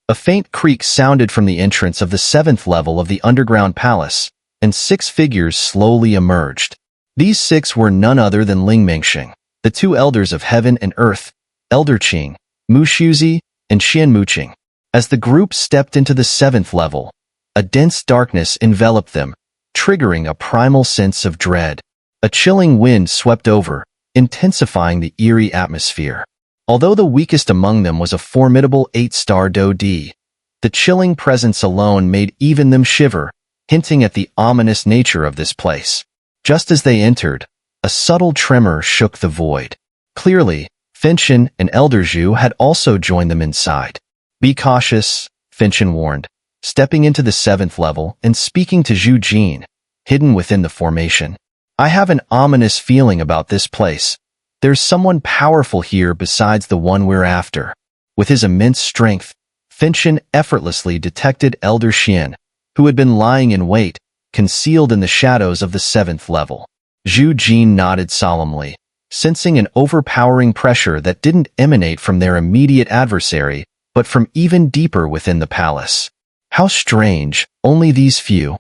A faint creak sounded from the entrance of the 7th level of the underground palace, and 6 figures slowly emerged. These 6 were none other than Lingmengxing, the 2 elders of heaven and earth, Elder Qing, Mushuzi, and Xian Muqing. As the group stepped into the 7th level, a dense darkness enveloped them, triggering a primal sense of dread. A chilling wind swept over, intensifying the eerie atmosphere. Although the weakest among them was a formidable 8-star Do-D, the chilling presence alone made even them shiver, hinting at the ominous nature of this place. Just as they entered, a subtle tremor shook the void. Clearly, Xuanxin and Elder Zhu had also joined them inside. "Be cautious," Xuanxin warned, stepping into the 7th level and speaking to Zhu Jin, hidden within the formation. "I have an ominous feeling about this place. There's someone powerful here besides the one we're after." With his immense strength, Xuanxin effortlessly detected Elder Xian, who had been lying in wait, concealed in the shadows of the 7th level. Zhu Jin nodded solemnly, sensing an overpowering pressure that didn't emanate from their immediate adversary, but from even deeper within the palace. "How strange, only these few."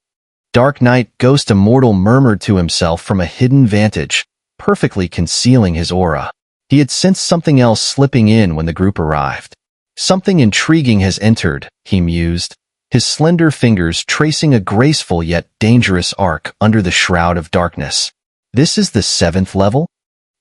Dark Knight Ghost Immortal murmured to himself from a hidden vantage, perfectly concealing his aura. He had sensed something else slipping in when the group arrived. "Something intriguing has entered," he mused, his slender fingers tracing a graceful yet dangerous arc under the shroud of darkness. "This is the 7th level?"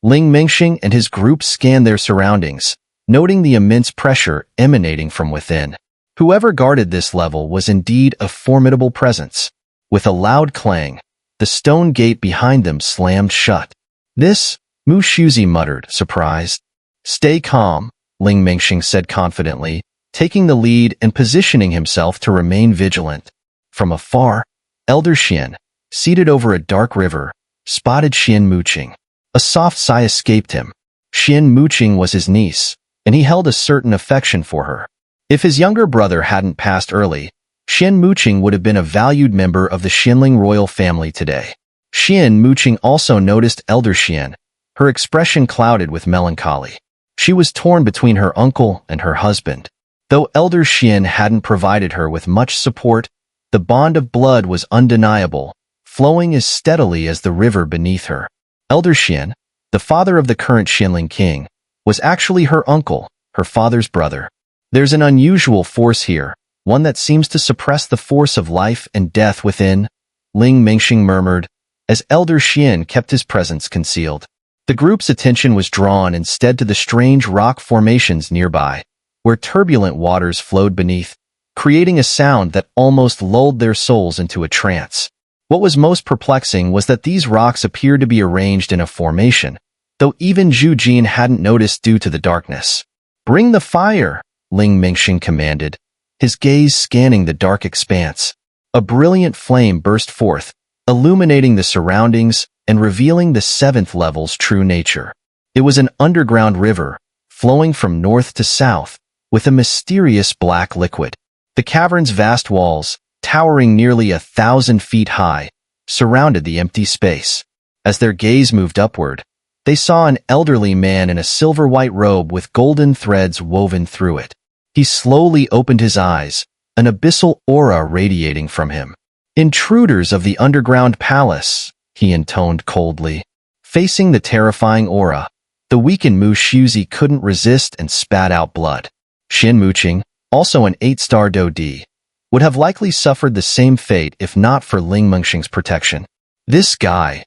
Lingmengxing and his group scanned their surroundings, noting the immense pressure emanating from within. Whoever guarded this level was indeed a formidable presence. With a loud clang, the stone gate behind them slammed shut. "This," Mushuzi muttered, surprised. "Stay calm," Lingmengxing said confidently, taking the lead and positioning himself to remain vigilant. From afar, Elder Xian, seated over a dark river, spotted Xian Muqing. A soft sigh escaped him. Xian Muqing was his niece, and he held a certain affection for her. If his younger brother hadn't passed early, Xian Muqing would have been a valued member of the Xuanling royal family today. Xian Muqing also noticed Elder Xian, her expression clouded with melancholy. She was torn between her uncle and her husband. Though Elder Xian hadn't provided her with much support, the bond of blood was undeniable, flowing as steadily as the river beneath her. Elder Xian, the father of the current Xuanling king, was actually her uncle, her father's brother. "There's an unusual force here, one that seems to suppress the force of life and death within," Lingmengxing murmured, as Elder Xian kept his presence concealed. The group's attention was drawn instead to the strange rock formations nearby, where turbulent waters flowed beneath, creating a sound that almost lulled their souls into a trance. What was most perplexing was that these rocks appeared to be arranged in a formation, though even Zhu Jin hadn't noticed due to the darkness. "Bring the fire," Lingmengxing commanded, his gaze scanning the dark expanse. A brilliant flame burst forth, illuminating the surroundings and revealing the 7th level's true nature. It was an underground river, flowing from north to south, with a mysterious black liquid. The cavern's vast walls, towering nearly 1,000 feet high, surrounded the empty space. As their gaze moved upward, they saw an elderly man in a silver-white robe with golden threads woven through it. He slowly opened his eyes, an abyssal aura radiating from him. "Intruders of the underground palace," he intoned coldly. Facing the terrifying aura, the weakened Mushuzi couldn't resist and spat out blood. Xian Muqing, also an 8-star Do-D, would have likely suffered the same fate if not for Lingmengxing's protection. "This guy."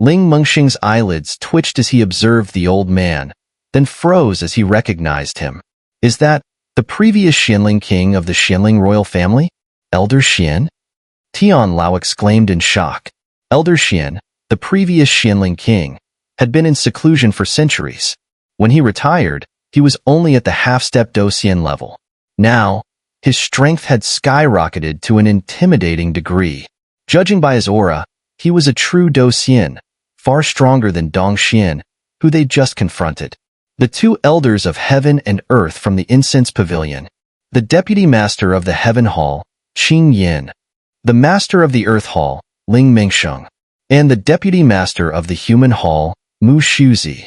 Lingmengxing's eyelids twitched as he observed the old man, then froze as he recognized him. "Is that the previous Xuanling king of the Xuanling royal family? Elder Xian?" Tian Lao exclaimed in shock. Elder Xian, the previous Xuanling king, had been in seclusion for centuries. When he retired, he was only at the half-step Do-Xian level. Now, his strength had skyrocketed to an intimidating degree. Judging by his aura, he was a true Do-Xian, far stronger than Dong Xian, who they'd just confronted. The 2 elders of heaven and earth from the incense pavilion, the deputy master of the heaven hall, Qing Yin, the master of the earth hall, Lingmengxing, and the deputy master of the human hall, Mushuzi.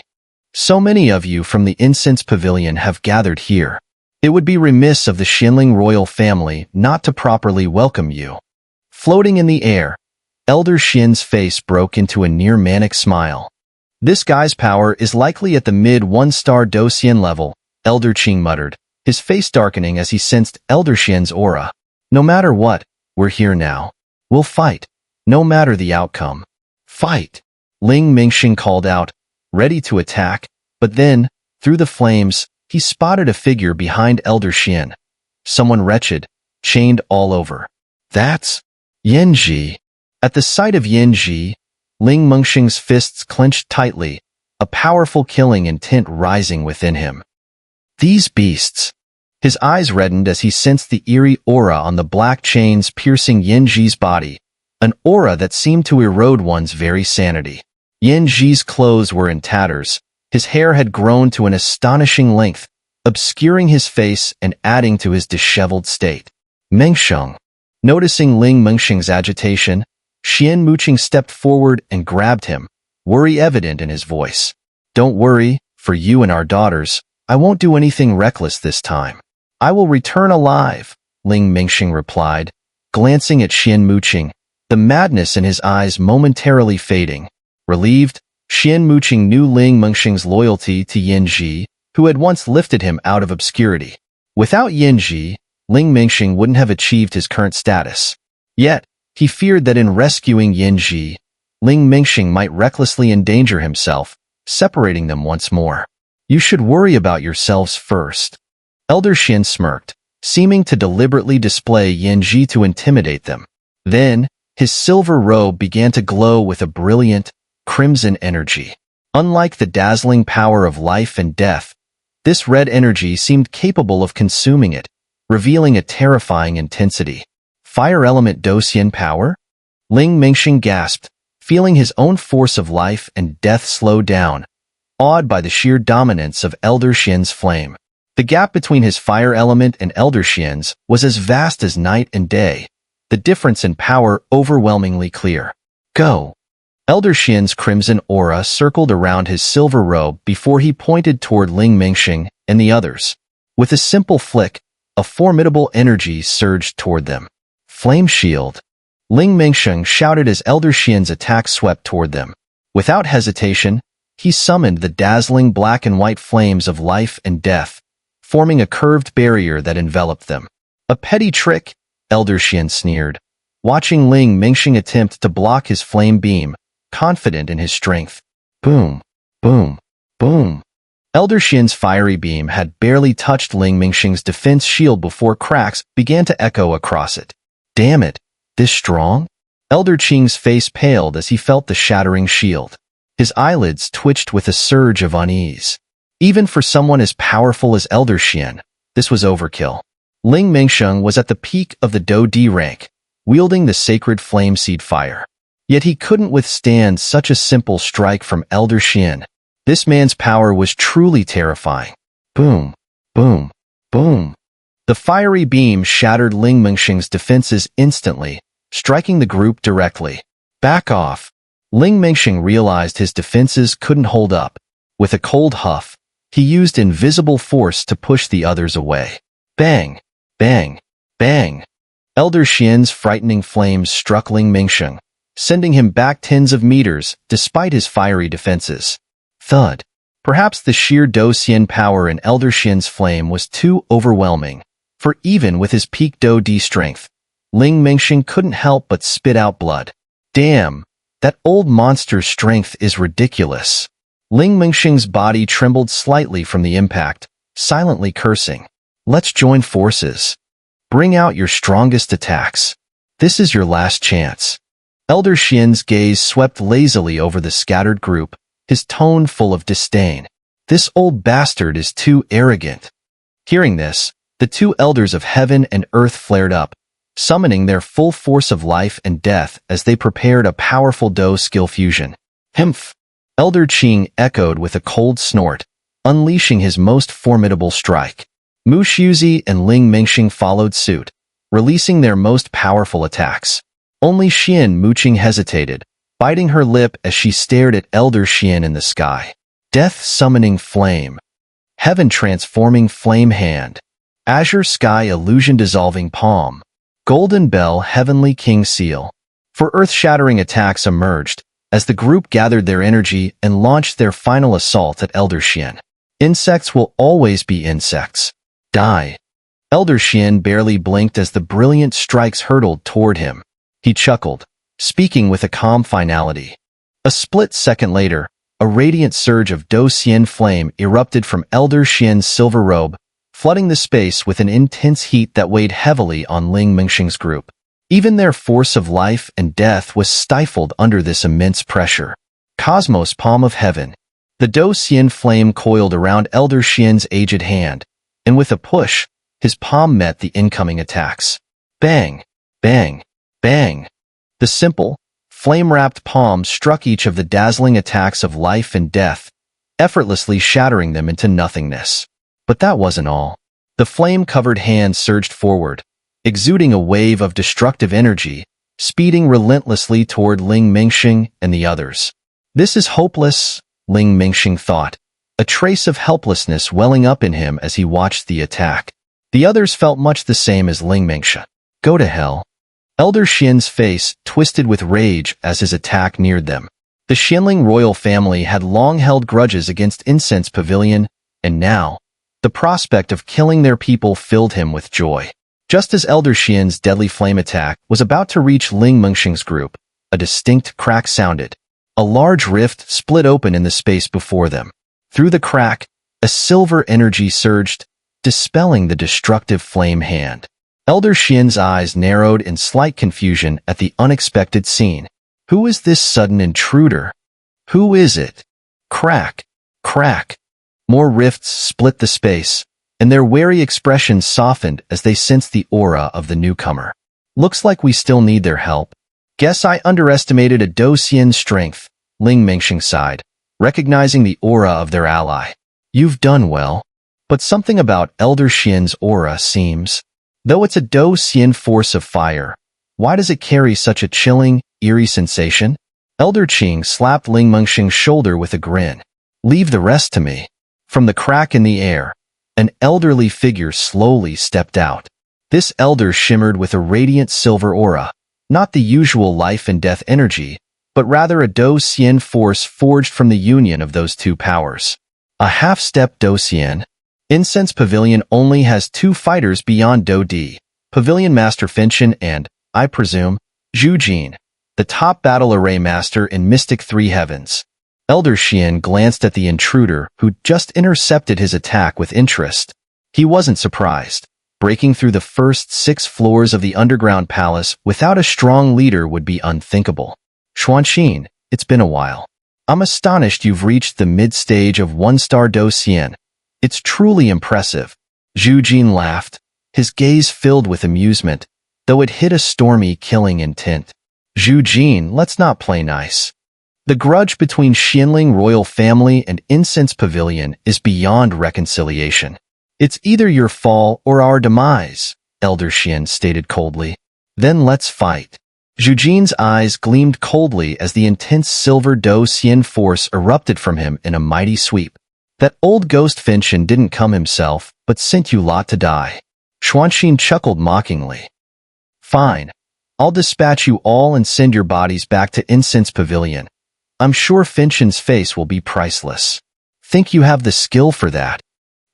"So many of you from the incense pavilion have gathered here. It would be remiss of the Xuanling royal family not to properly welcome you. Floating in the air, Elder Shen's face broke into a near-manic smile. This guy's power is likely at the mid-1-star Dosian level, Elder Qing muttered, his face darkening as he sensed Elder Shen's aura. No matter what, we're here now. We'll fight, no matter the outcome. Fight! Ling Mingxing called out, ready to attack, but then, through the flames, he spotted a figure behind Elder Shen. Someone wretched, chained all over. That's Yinji. At the sight of Yinji, Ling Mingxing's fists clenched tightly, a powerful killing intent rising within him. These beasts. His eyes reddened as he sensed the eerie aura on the black chains piercing Yinji's body, an aura that seemed to erode one's very sanity. Yinji's clothes were in tatters. His hair had grown to an astonishing length, obscuring his face and adding to his disheveled state. Mengsheng. Noticing Ling Mingxing's agitation, Xian Muqing stepped forward and grabbed him, worry evident in his voice. Don't worry, for you and our daughters, I won't do anything reckless this time. I will return alive, Ling Mingxing replied, glancing at Xian Muqing, the madness in his eyes momentarily fading. Relieved, Xian Muqing knew Ling Mingxing's loyalty to Yinji, who had once lifted him out of obscurity. Without Yinji, Ling Mingxing wouldn't have achieved his current status. Yet, he feared that in rescuing Yinji, Ling Mingxing might recklessly endanger himself, separating them once more. You should worry about yourselves first. Elder Shen smirked, seeming to deliberately display Yinji to intimidate them. Then, his silver robe began to glow with a brilliant, crimson energy. Unlike the dazzling power of life and death, this red energy seemed capable of consuming it, revealing a terrifying intensity. Fire element Dosian power? Ling Mingxing gasped, feeling his own force of life and death slow down, awed by the sheer dominance of Elder Shen's flame. The gap between his fire element and Elder Shen's was as vast as night and day, the difference in power overwhelmingly clear. Go! Elder Shen's crimson aura circled around his silver robe before he pointed toward Ling Mingxing and the others. With a simple flick, a formidable energy surged toward them. Flame shield! Ling Mingxing shouted as Elder Shen's attack swept toward them. Without hesitation, he summoned the dazzling black and white flames of life and death, forming a curved barrier that enveloped them. A petty trick, Elder Shen sneered, watching Ling Mingxing attempt to block his flame beam, confident in his strength. Boom, boom, boom. Elder Shen's fiery beam had barely touched Ling Mingxing's defense shield before cracks began to echo across it. Damn it, this strong? Elder Qing's face paled as he felt the shattering shield. His eyelids twitched with a surge of unease. Even for someone as powerful as Elder Shen, this was overkill. Ling Mingxing was at the peak of the Do D rank, wielding the sacred flame seed fire. Yet he couldn't withstand such a simple strike from Elder Shen. This man's power was truly terrifying. Boom, boom, boom. The fiery beam shattered Ling Mingxing's defenses instantly, striking the group directly. Back off. Ling Mingxing realized his defenses couldn't hold up. With a cold huff, he used invisible force to push the others away. Bang, bang, bang. Elder Shen's frightening flames struck Ling Mingxing, sending him back tens of meters despite his fiery defenses. Thud. Perhaps the sheer Dosian power in Elder Shen's flame was too overwhelming, for even with his peak Do D strength, Ling Mingxing couldn't help but spit out blood. Damn, that old monster's strength is ridiculous. Ling Mingxing's body trembled slightly from the impact, silently cursing. Let's join forces. Bring out your strongest attacks. This is your last chance. Elder Shen's gaze swept lazily over the scattered group, his tone full of disdain. This old bastard is too arrogant. Hearing this, the two elders of heaven and earth flared up, summoning their full force of life and death as they prepared a powerful Do skill fusion. Hmph! Elder Qing echoed with a cold snort, unleashing his most formidable strike. Mu Xuzi and Ling Mingxing followed suit, releasing their most powerful attacks. Only Xian Muqing hesitated, biting her lip as she stared at Elder Shen in the sky. Death summoning flame. Heaven transforming flame hand. Azure Sky Illusion Dissolving Palm, Golden Bell Heavenly King Seal. For earth-shattering attacks emerged as the group gathered their energy and launched their final assault at Elder Shen. Insects will always be insects. Die. Elder Shen barely blinked as the brilliant strikes hurtled toward him. He chuckled, speaking with a calm finality. A split second later, a radiant surge of Do Xian flame erupted from Elder Shen's silver robe, flooding the space with an intense heat that weighed heavily on Ling Mengxing's group. Even their force of life and death was stifled under this immense pressure. Cosmos Palm of Heaven. The Do Xian flame coiled around Elder Shen's aged hand, and with a push, his palm met the incoming attacks. Bang! Bang! Bang! The simple, flame-wrapped palm struck each of the dazzling attacks of life and death, effortlessly shattering them into nothingness. But that wasn't all. The flame-covered hand surged forward, exuding a wave of destructive energy, speeding relentlessly toward Ling Mengxing and the others. This is hopeless, Ling Mengxing thought, a trace of helplessness welling up in him as he watched the attack. The others felt much the same as Ling Mengxing. Go to hell. Elder Shen's face twisted with rage as his attack neared them. The Xuanling royal family had long held grudges against Incense Pavilion, and now, the prospect of killing their people filled him with joy. Just as Elder Shen's deadly flame attack was about to reach Ling Mengxing's group, a distinct crack sounded. A large rift split open in the space before them. Through the crack, a silver energy surged, dispelling the destructive flame hand. Elder Shen's eyes narrowed in slight confusion at the unexpected scene. Who is this sudden intruder? Who is it? Crack! Crack! More rifts split the space, and their wary expressions softened as they sensed the aura of the newcomer. Looks like we still need their help. Guess I underestimated a Do Xian's strength, Ling Mengxing sighed, recognizing the aura of their ally. You've done well. But something about Elder Shen's aura seems. Though it's a Do Xian force of fire, why does it carry such a chilling, eerie sensation? Elder Qing slapped Ling Mengxing's shoulder with a grin. Leave the rest to me. From the crack in the air, an elderly figure slowly stepped out. This elder shimmered with a radiant silver aura, not the usual life and death energy, but rather a Do Xian force forged from the union of those two powers. A half-step Do Xian. Incense Pavilion only has two fighters beyond Do Di, Pavilion Master Finchen and, I presume, Zhu Jin, the top battle array master in Mystic Three Heavens. Elder Shen glanced at the intruder who just intercepted his attack with interest. He wasn't surprised. Breaking through the first 6 floors of the underground palace without a strong leader would be unthinkable. Xuanxin, it's been a while. I'm astonished you've reached the mid-stage of 1-star Do Xian. It's truly impressive. Zhu Jin laughed, his gaze filled with amusement, though it hid a stormy, killing intent. Zhu Jin, let's not play nice. The grudge between Xuanling royal family and Incense Pavilion is beyond reconciliation. It's either your fall or our demise, Elder Shen stated coldly. Then let's fight. Zhu Jin's eyes gleamed coldly as the intense silver Do Xian force erupted from him in a mighty sweep. That old ghost Finchen didn't come himself, but sent you lot to die. Xuanxin chuckled mockingly. Fine. I'll dispatch you all and send your bodies back to Incense Pavilion. I'm sure Finchen's face will be priceless. Think you have the skill for that?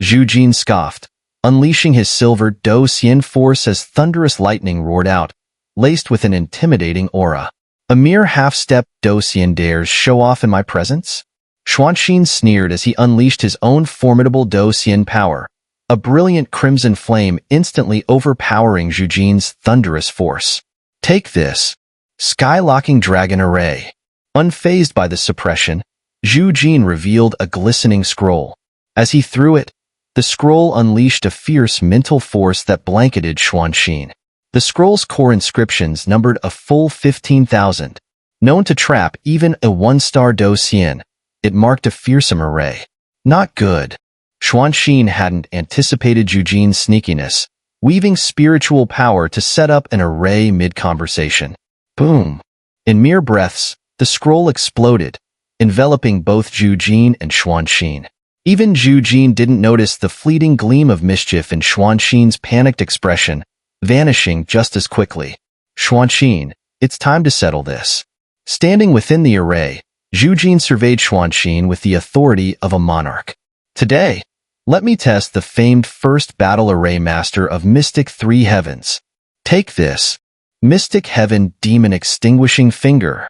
Zhu Jin scoffed, unleashing his silver Do Xian force as thunderous lightning roared out, laced with an intimidating aura. A mere half-step Do Xian dares show off in my presence? Xuanxin sneered as he unleashed his own formidable Do Xian power, a brilliant crimson flame instantly overpowering Zhu Jin's thunderous force. Take this. Sky-locking dragon array. Unfazed by the suppression, Zhu Jin revealed a glistening scroll. As he threw it, the scroll unleashed a fierce mental force that blanketed Xuanxin. The scroll's core inscriptions numbered a full 15,000. Known to trap even a 1-star Do Xian, it marked a fearsome array. Not good. Xuanxin hadn't anticipated Zhu Jin's sneakiness, weaving spiritual power to set up an array mid-conversation. Boom. In mere breaths, the scroll exploded, enveloping both Zhu Jin and Xuanxin. Even Zhu Jin didn't notice the fleeting gleam of mischief in Xuanxin's panicked expression, vanishing just as quickly. Xuanxin, it's time to settle this. Standing within the array, Zhu Jin surveyed Xuanxin with the authority of a monarch. Today, let me test the famed first battle array master of Mystic Three Heavens. Take this. Mystic Heaven Demon Extinguishing Finger.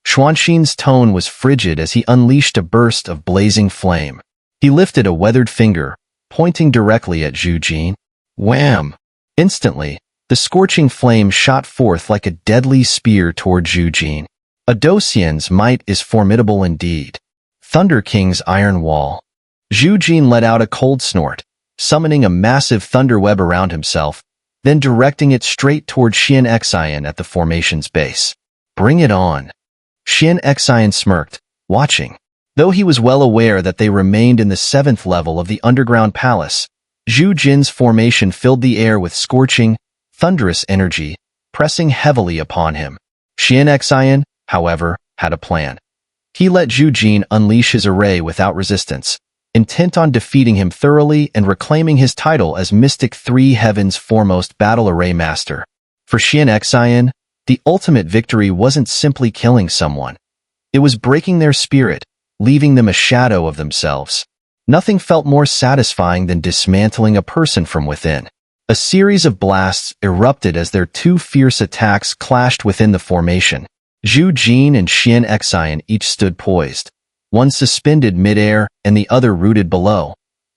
Xuanxin's tone was frigid as he unleashed a burst of blazing flame. He lifted a weathered finger, pointing directly at Zhu Jin. Wham! Instantly, the scorching flame shot forth like a deadly spear toward Zhu Jin. A Docian's might is formidable indeed. Thunder King's Iron Wall. Zhu Jin let out a cold snort, summoning a massive thunder web around himself, then directing it straight toward Xuanxin at the formation's base. Bring it on. Xuanxin smirked, watching. Though he was well aware that they remained in the 7th level of the underground palace, Zhu Jin's formation filled the air with scorching, thunderous energy, pressing heavily upon him. Xuanxin, however, had a plan. He let Zhu Jin unleash his array without resistance, intent on defeating him thoroughly and reclaiming his title as Mystic Three Heavens' foremost battle array master. For Xuanxin, the ultimate victory wasn't simply killing someone. It was breaking their spirit, leaving them a shadow of themselves. Nothing felt more satisfying than dismantling a person from within. A series of blasts erupted as their two fierce attacks clashed within the formation. Zhu Jin and Xuanxin each stood poised, one suspended mid-air and the other rooted below,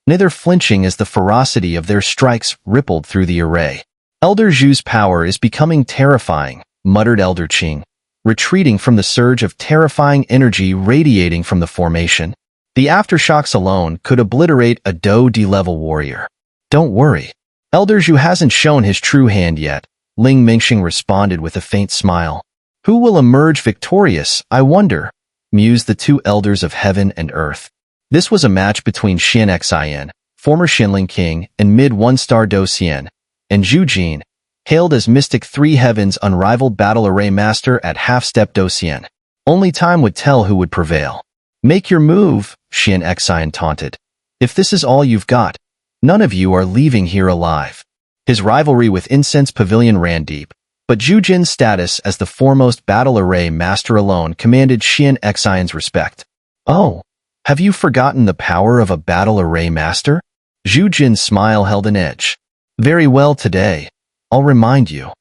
neither flinching as the ferocity of their strikes rippled through the array. Elder Zhu's power is becoming terrifying, muttered Elder Qing, retreating from the surge of terrifying energy radiating from the formation. The aftershocks alone could obliterate a Do D-level warrior. Don't worry. Elder Zhu hasn't shown his true hand yet, Ling Mingxing responded with a faint smile. Who will emerge victorious, I wonder, mused the two elders of heaven and earth. This was a match between Xuanxin, former Xuanling king and mid-1-star Docian, and Zhu Jin, hailed as Mystic Three Heavens' unrivaled battle array master at half-step Docian. Only time would tell who would prevail. Make your move, Xuanxin taunted. If this is all you've got, none of you are leaving here alive. His rivalry with Incense Pavilion ran deep, but Zhu Jin's status as the foremost battle array master alone commanded Xuanxin's respect. Oh, have you forgotten the power of a battle array master? Zhu Jin's smile held an edge. Very well today. I'll remind you.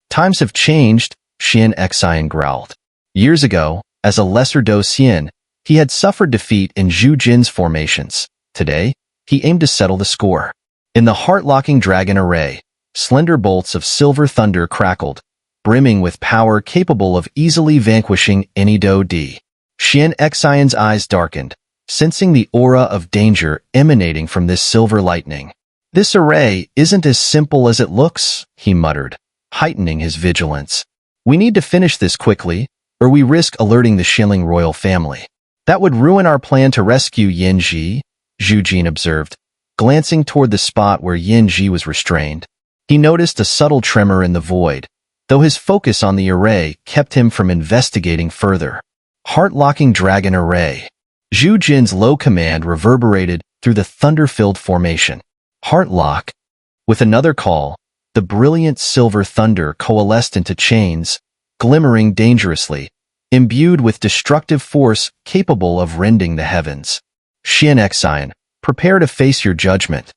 Times have changed, Xuanxin growled. Years ago, as a lesser Docian, he had suffered defeat in Zhu Jin's formations. Today, he aimed to settle the score. In the heart-locking dragon array, slender bolts of silver thunder crackled, brimming with power capable of easily vanquishing any Do D. Xuanxin's eyes darkened, sensing the aura of danger emanating from this silver lightning. This array isn't as simple as it looks, he muttered, heightening his vigilance. We need to finish this quickly, or we risk alerting the Xuanling royal family. That would ruin our plan to rescue Yinji, Zhu Jin observed, glancing toward the spot where Yinji was restrained. He noticed a subtle tremor in the void, though his focus on the array kept him from investigating further. Heart-locking dragon array. Zhu Jin's low command reverberated through the thunder-filled formation. Heartlock. With another call, the brilliant silver thunder coalesced into chains, glimmering dangerously, imbued with destructive force capable of rending the heavens. Xuanxin, prepare to face your judgment.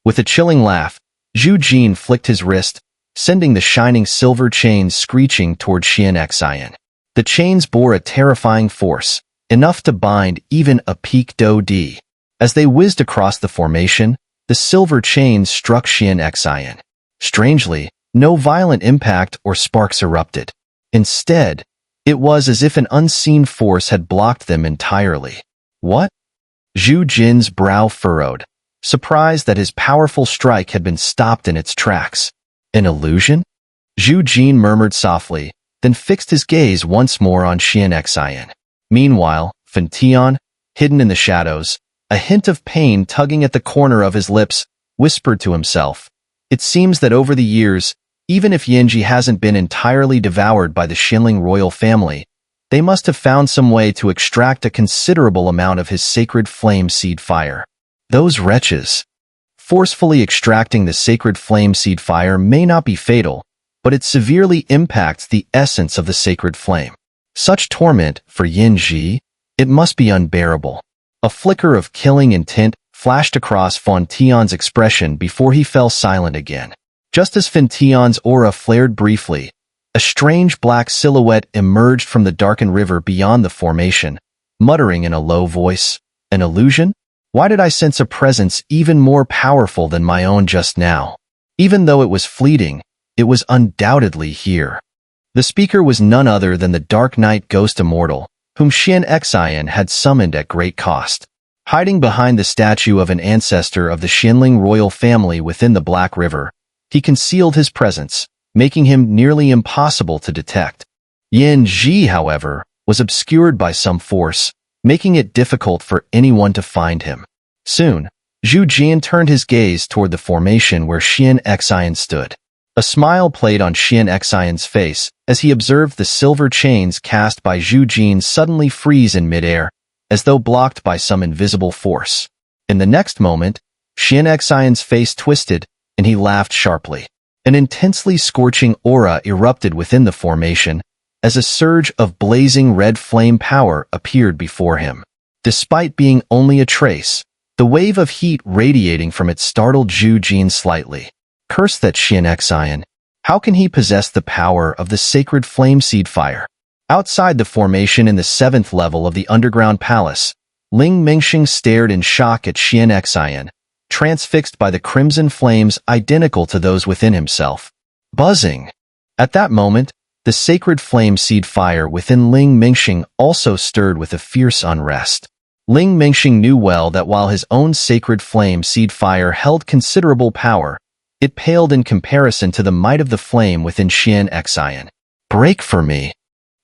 With a chilling laugh, Zhu Jin flicked his wrist, sending the shining silver chains screeching toward Xuanxin. The chains bore a terrifying force, enough to bind even a peak Do D. As they whizzed across the formation, the silver chains struck Xuanxin. Strangely, no violent impact or sparks erupted. Instead, it was as if an unseen force had blocked them entirely. What? Zhu Jin's brow furrowed, surprised that his powerful strike had been stopped in its tracks. An illusion? Zhu Jin murmured softly, then fixed his gaze once more on Xuanxin. Meanwhile, Fentian, hidden in the shadows, a hint of pain tugging at the corner of his lips, whispered to himself. It seems that over the years, even if Yinji hasn't been entirely devoured by the Xuanling royal family, they must have found some way to extract a considerable amount of his sacred flame seed fire. Those wretches. Forcefully extracting the sacred flame seed fire may not be fatal, but it severely impacts the essence of the sacred flame. Such torment, for Yinji, it must be unbearable. A flicker of killing intent flashed across Fantion's expression before he fell silent again. Just as Fantion's aura flared briefly, a strange black silhouette emerged from the darkened river beyond the formation, muttering in a low voice, "An illusion? Why did I sense a presence even more powerful than my own just now?" Even though it was fleeting, it was undoubtedly here. The speaker was none other than the Dark Knight Ghost Immortal, whom Xuanxin had summoned at great cost. Hiding behind the statue of an ancestor of the Xuanling royal family within the Black River, he concealed his presence, making him nearly impossible to detect. Yinji, however, was obscured by some force, making it difficult for anyone to find him. Soon, Zhu Jian turned his gaze toward the formation where Xuanxin stood. A smile played on Xuanxin's face as he observed the silver chains cast by Zhu Jian suddenly freeze in midair, as though blocked by some invisible force. In the next moment, Xuanxin's face twisted, and he laughed sharply. An intensely scorching aura erupted within the formation, as a surge of blazing red flame power appeared before him. Despite being only a trace, the wave of heat radiating from it startled Zhu Jian slightly. Curse that Xuanxin! How can he possess the power of the sacred flame seed fire? Outside the formation in the 7th level of the underground palace, Ling Mingxing stared in shock at Xuanxin, transfixed by the crimson flames identical to those within himself. Buzzing! At that moment, the sacred flame seed fire within Ling Mingxing also stirred with a fierce unrest. Ling Mingxing knew well that while his own sacred flame seed fire held considerable power, it paled in comparison to the might of the flame within Xuanxin. Break for me!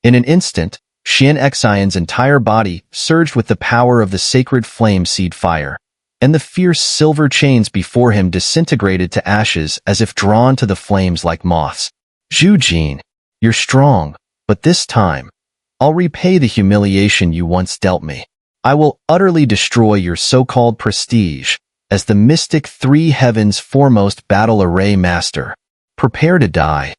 In an instant, Xuanxin's entire body surged with the power of the sacred flame seed fire, and the fierce silver chains before him disintegrated to ashes as if drawn to the flames like moths. Zhu Jian, you're strong, but this time, I'll repay the humiliation you once dealt me. I will utterly destroy your so-called prestige as the mystic three heavens foremost battle array master. Prepare to die.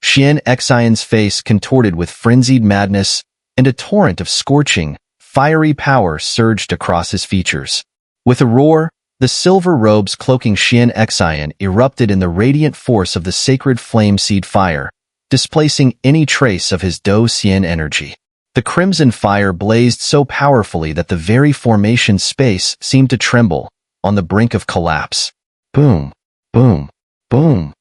Xuanxin's face contorted with frenzied madness, and a torrent of scorching, fiery power surged across his features. With a roar, the silver robes cloaking Xuanxin erupted in the radiant force of the sacred flame seed fire, displacing any trace of his Do Xian energy. The crimson fire blazed so powerfully that the very formation space seemed to tremble, on the brink of collapse. Boom, boom, boom.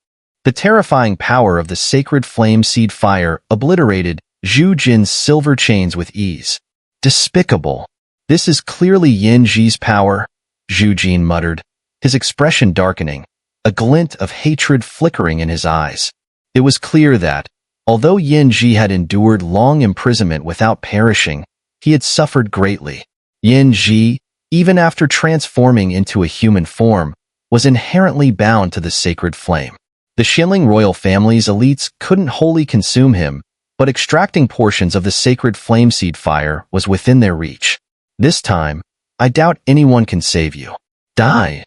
The terrifying power of the sacred flame seed fire obliterated Zhu Jin's silver chains with ease. Despicable. This is clearly Yinji's power, Zhu Jin muttered, his expression darkening, a glint of hatred flickering in his eyes. It was clear that, although Yinji had endured long imprisonment without perishing, he had suffered greatly. Yinji, even after transforming into a human form, was inherently bound to the sacred flame. The Xuanling royal family's elites couldn't wholly consume him, but extracting portions of the sacred flame seed fire was within their reach. This time, I doubt anyone can save you. Die!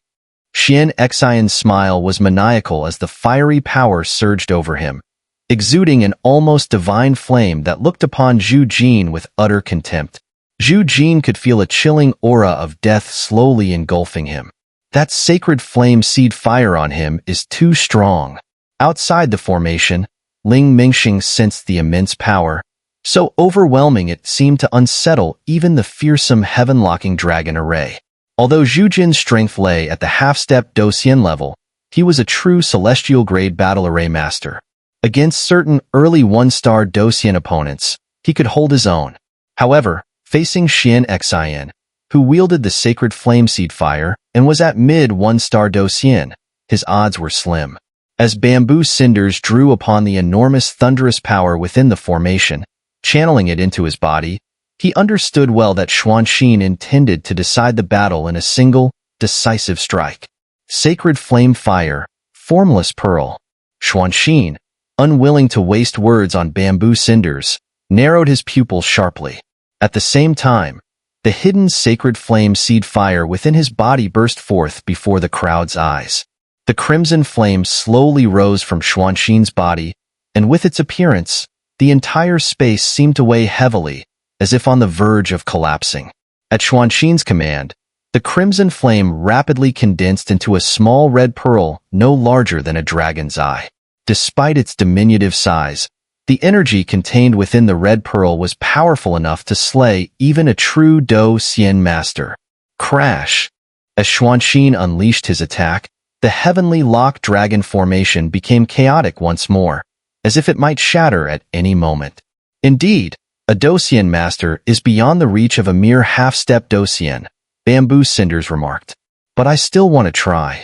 Xuanxin's smile was maniacal as the fiery power surged over him, exuding an almost divine flame that looked upon Zhu Jin with utter contempt. Zhu Jin could feel a chilling aura of death slowly engulfing him. That sacred flame seed fire on him is too strong. Outside the formation, Ling Mingxing sensed the immense power, so overwhelming it seemed to unsettle even the fearsome heaven-locking dragon array. Although Zhu Jin's strength lay at the half-step Do Xian level, he was a true celestial-grade battle array master. Against certain early one-star Do Xian opponents, he could hold his own. However, facing Xuanxin, who wielded the sacred flame seed fire and was at mid one-star Do Xian, his odds were slim. As bamboo cinders drew upon the enormous thunderous power within the formation, channeling it into his body, he understood well that Xuanxin intended to decide the battle in a single, decisive strike. Sacred flame fire, formless peril. Xuanxin, unwilling to waste words on bamboo cinders, narrowed his pupils sharply. At the same time, The hidden sacred flame seed fire within his body burst forth before the crowd's eyes. The crimson flame slowly rose from Xuanxin's body, and with its appearance, the entire space seemed to weigh heavily, as if on the verge of collapsing. At Xuanxin's command, the crimson flame rapidly condensed into a small red pearl no larger than a dragon's eye. Despite its diminutive size, the energy contained within the red pearl was powerful enough to slay even a true Do Xian master. Crash! As Xuanxin unleashed his attack, the heavenly lock dragon formation became chaotic once more, as if it might shatter at any moment. Indeed, a Do Xian master is beyond the reach of a mere half-step Do Xian, Bamboo Cinders remarked. But I still want to try.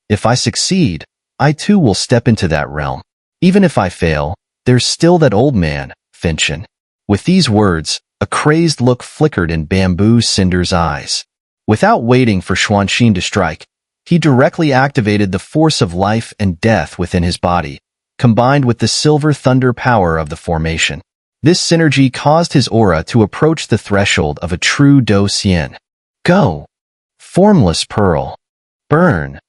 If I succeed, I too will step into that realm. Even if I fail, there's still that old man, Xuanxin. With these words, a crazed look flickered in Bamboo Cinder's eyes. Without waiting for Xuanxin to strike, he directly activated the force of life and death within his body, combined with the silver thunder power of the formation. This synergy caused his aura to approach the threshold of a true Do Xian. Go! Formless Pearl. Burn!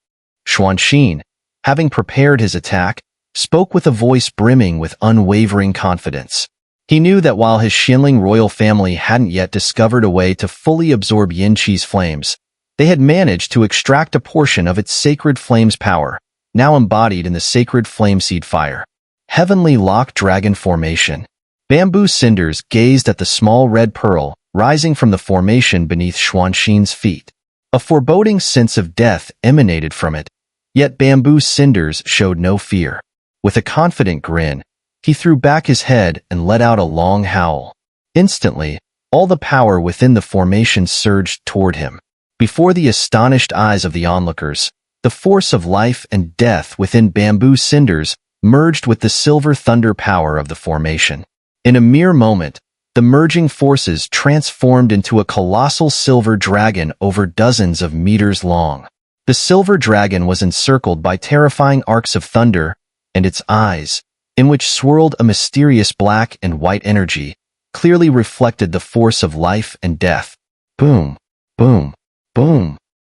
Xuanxin, having prepared his attack, spoke with a voice brimming with unwavering confidence. He knew that while his Xuanling royal family hadn't yet discovered a way to fully absorb Yinji's flames, they had managed to extract a portion of its sacred flame's power, now embodied in the sacred flame seed fire. Heavenly Lock Dragon Formation. Bamboo Cinders gazed at the small red pearl rising from the formation beneath Xuanxin's feet. A foreboding sense of death emanated from it, yet Bamboo Cinders showed no fear. With a confident grin, he threw back his head and let out a long howl. Instantly, all the power within the formation surged toward him. Before the astonished eyes of the onlookers, the force of life and death within Bamboo Cinders merged with the silver thunder power of the formation. In a mere moment, the merging forces transformed into a colossal silver dragon over dozens of meters long. The silver dragon was encircled by terrifying arcs of thunder, and its eyes, in which swirled a mysterious black and white energy, clearly reflected the force of life and death. Boom, boom, boom.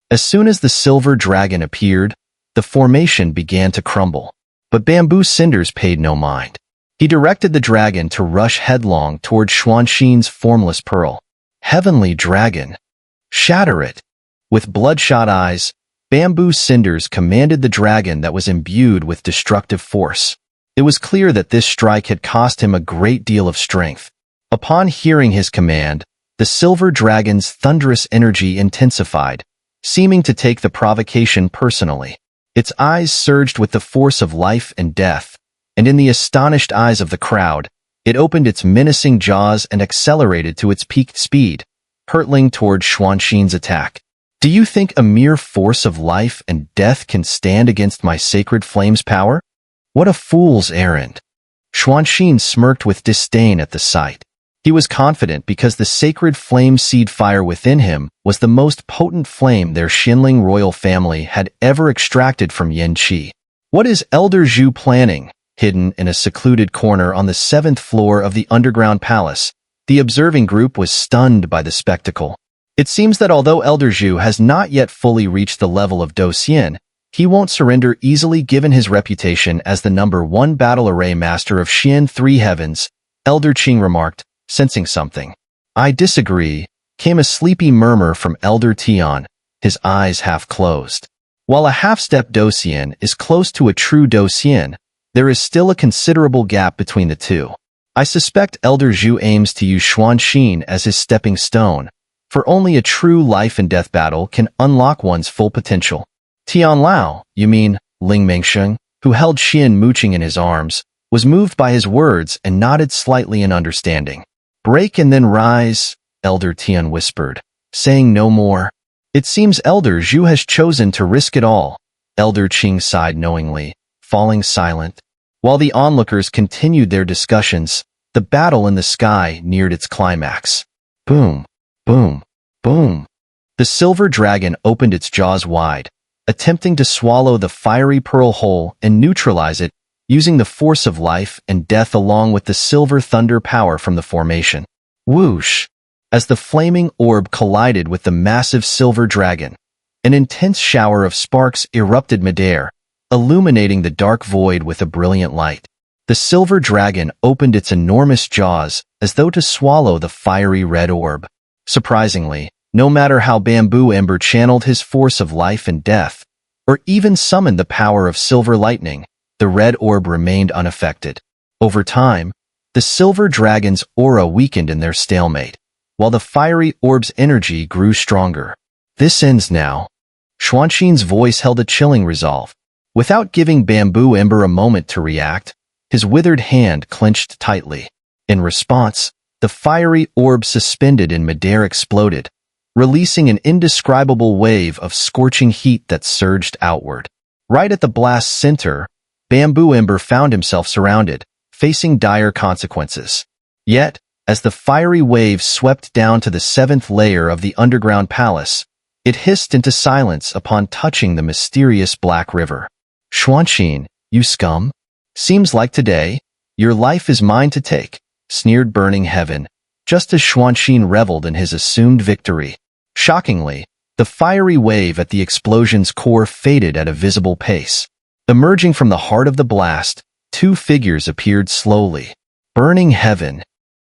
As soon as the silver dragon appeared, the formation began to crumble. But Bamboo Cinders paid no mind. He directed the dragon to rush headlong toward Xuanxin's formless pearl. Heavenly dragon! Shatter it! With bloodshot eyes, Bamboo Cinders commanded the dragon that was imbued with destructive force. It was clear that this strike had cost him a great deal of strength. Upon hearing his command, the silver dragon's thunderous energy intensified, seeming to take the provocation personally. Its eyes surged with the force of life and death, and in the astonished eyes of the crowd, it opened its menacing jaws and accelerated to its peak speed, hurtling toward Xuanxin's attack. Do you think a mere force of life and death can stand against my sacred flame's power? What a fool's errand! Xuanxin smirked with disdain at the sight. He was confident because the sacred flame seed fire within him was the most potent flame their Xuanling royal family had ever extracted from Yinji. What is Elder Zhu planning? Hidden in a secluded corner on the 7th floor of the underground palace, the observing group was stunned by the spectacle. It seems that although Elder Zhu has not yet fully reached the level of Do Xian, he won't surrender easily given his reputation as the #1 battle array master of Xian 3 Heavens, Elder Qing remarked, sensing something. I disagree, came a sleepy murmur from Elder Tian, his eyes half closed. While a half-step Do Xian is close to a true Do Xian, there is still a considerable gap between the two. I suspect Elder Zhu aims to use Xuanxin as his stepping stone, for only a true life and death battle can unlock one's full potential. Tian Lao, you mean, Ling Mengsheng, who held Xian Muqing in his arms, was moved by his words and nodded slightly in understanding. Break and then rise, Elder Tian whispered, saying no more. It seems Elder Zhu has chosen to risk it all, Elder Qing sighed knowingly, falling silent. While the onlookers continued their discussions, the battle in the sky neared its climax. Boom, boom, boom. The silver dragon opened its jaws wide, attempting to swallow the fiery pearl whole and neutralize it, using the force of life and death along with the silver thunder power from the formation. Whoosh! As the flaming orb collided with the massive silver dragon, an intense shower of sparks erupted midair, illuminating the dark void with a brilliant light. The silver dragon opened its enormous jaws as though to swallow the fiery red orb. Surprisingly, no matter how Bamboo Ember channeled his force of life and death, or even summoned the power of silver lightning, the red orb remained unaffected. Over time, the silver dragon's aura weakened in their stalemate, while the fiery orb's energy grew stronger. This ends now. Xuanxin's voice held a chilling resolve. Without giving Bamboo Ember a moment to react, his withered hand clenched tightly. In response, the fiery orb suspended in midair exploded, releasing an indescribable wave of scorching heat that surged outward. Right at the blast's center, Bamboo Ember found himself surrounded, facing dire consequences. Yet, as the fiery wave swept down to the 7th layer of the underground palace, it hissed into silence upon touching the mysterious Black River. "Xuanxin, you scum? Seems like today, your life is mine to take," sneered Burning Heaven, just as Xuanxin reveled in his assumed victory. Shockingly, the fiery wave at the explosion's core faded at a visible pace. Emerging from the heart of the blast, two figures appeared slowly. Burning Heaven,